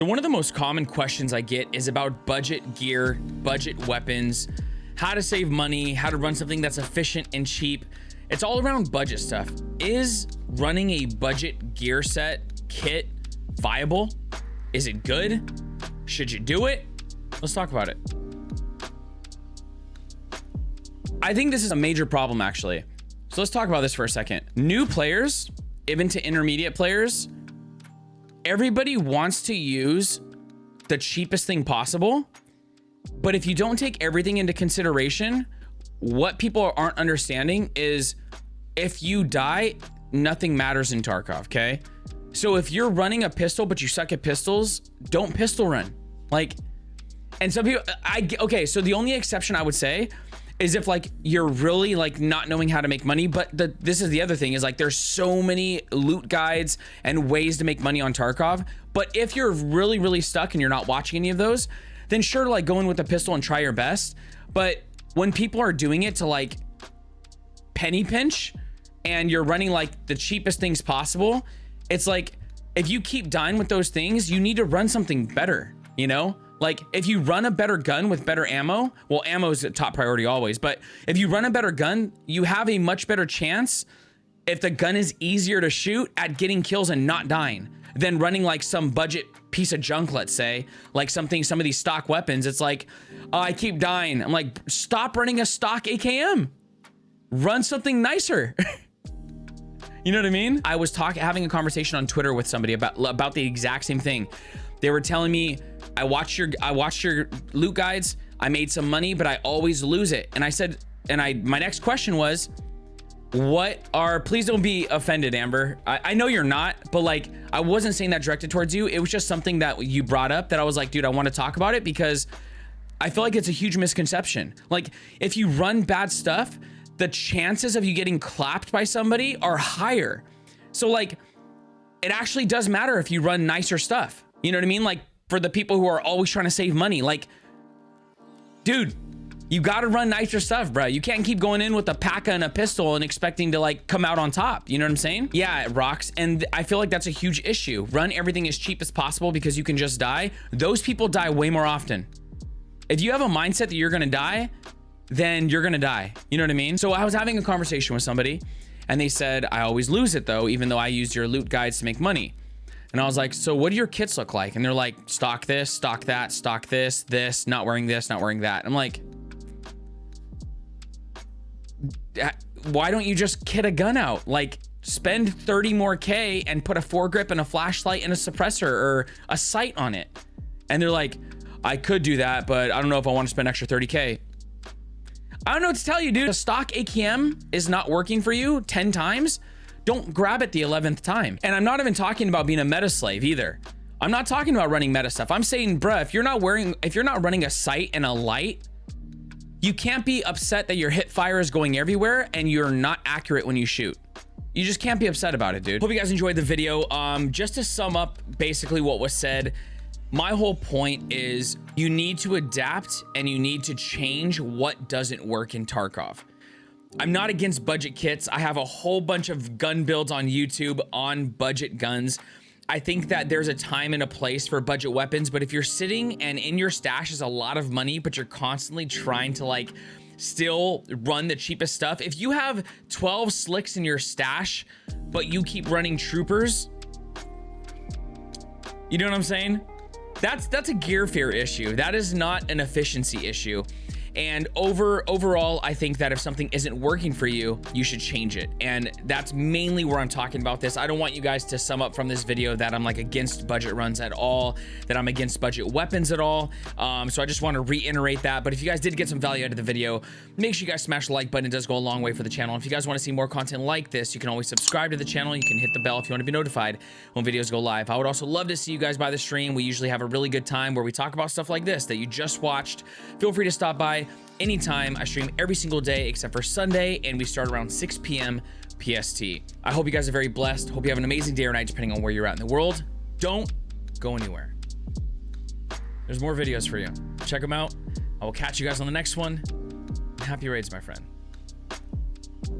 One of the most common questions I get is about budget gear, budget weapons, how to save money, how to run something that's efficient and cheap. It's all around budget stuff. Is running a budget gear set kit viable? Is it good? Should you do it? Let's talk about it. I think this is a major problem, actually. So let's talk about this for a second. New players, even to intermediate players, everybody wants to use the cheapest thing possible. But if you don't take everything into consideration, what people aren't understanding is if you die, nothing matters in Tarkov, okay? So if you're running a pistol, but you suck at pistols, don't pistol run. Like, and some people, okay, so the only exception I would say is if like you're really like not knowing how to make money. But this is the other thing is like there's so many loot guides and ways to make money on Tarkov. But if you're really, really stuck and you're not watching any of those, then sure, like go in with a pistol and try your best. But when people are doing it to like penny pinch and you're running like the cheapest things possible, it's like if you keep dying with those things, you need to run something better, you know? Like if you run a better gun with better ammo, well, ammo is a top priority always, but if you run a better gun, you have a much better chance if the gun is easier to shoot at getting kills and not dying than running like some budget piece of junk, let's say, like some of these stock weapons. It's like, oh, I keep dying. I'm like, stop running a stock AKM. Run something nicer. You know what I mean? I was having a conversation on Twitter with somebody about the exact same thing. They were telling me, I watched your loot guides. I made some money, but I always lose it. And I said, my next question was, please don't be offended, Amber. I know you're not, but like, I wasn't saying that directed towards you. It was just something that you brought up that I was like, dude, I want to talk about it because I feel like it's a huge misconception. Like if you run bad stuff, the chances of you getting clapped by somebody are higher. So like, it actually does matter if you run nicer stuff. You know what I mean? Like for the people who are always trying to save money, like, dude, you got to run nicer stuff, bro. You can't keep going in with a PACA and a pistol and expecting to like come out on top. You know what I'm saying? Yeah, it rocks. And I feel like that's a huge issue. Run everything as cheap as possible because you can just die. Those people die way more often. If you have a mindset that you're going to die, then you're going to die. You know what I mean? So I was having a conversation with somebody and they said, I always lose it though, even though I used your loot guides to make money. And I was like, so what do your kits look like? And they're like, stock this, stock that, stock this, not wearing this, not wearing that. I'm like, why don't you just kit a gun out? Like spend 30 more K and put a foregrip and a flashlight and a suppressor or a sight on it. And they're like, I could do that, but I don't know if I want to spend extra 30K. I don't know what to tell you, dude. A stock AKM is not working for you 10 times. Don't grab it the 11th time. And I'm not even talking about being a meta slave either. I'm not talking about running meta stuff. I'm saying, bruh, if you're not running a sight and a light, you can't be upset that your hip fire is going everywhere and you're not accurate when you shoot. You just can't be upset about it, dude. Hope you guys enjoyed the video. Just to sum up basically what was said, my whole point is you need to adapt and you need to change what doesn't work in Tarkov. I'm not against budget kits. I have a whole bunch of gun builds on YouTube on budget guns. I think that there's a time and a place for budget weapons, but if you're sitting and in your stash is a lot of money, but you're constantly trying to like still run the cheapest stuff. If you have 12 slicks in your stash, but you keep running troopers, you know what I'm saying? That's a gear fear issue. That is not an efficiency issue. And overall, I think that if something isn't working for you, you should change it. And that's mainly where I'm talking about this. I don't want you guys to sum up from this video that I'm like against budget runs at all, that I'm against budget weapons at all. So I just want to reiterate that. But if you guys did get some value out of the video, make sure you guys smash the like button. It does go a long way for the channel. If you guys want to see more content like this, you can always subscribe to the channel. You can hit the bell if you want to be notified when videos go live. I would also love to see you guys by the stream. We usually have a really good time where we talk about stuff like this that you just watched. Feel free to stop by anytime. I stream every single day except for Sunday, and we start around 6 p.m. PST. I hope you guys are very blessed. Hope you have an amazing day or night depending on where you're at in the world. Don't go anywhere. There's more videos for you. Check them out. I will catch you guys on the next one. Happy raids, my friend.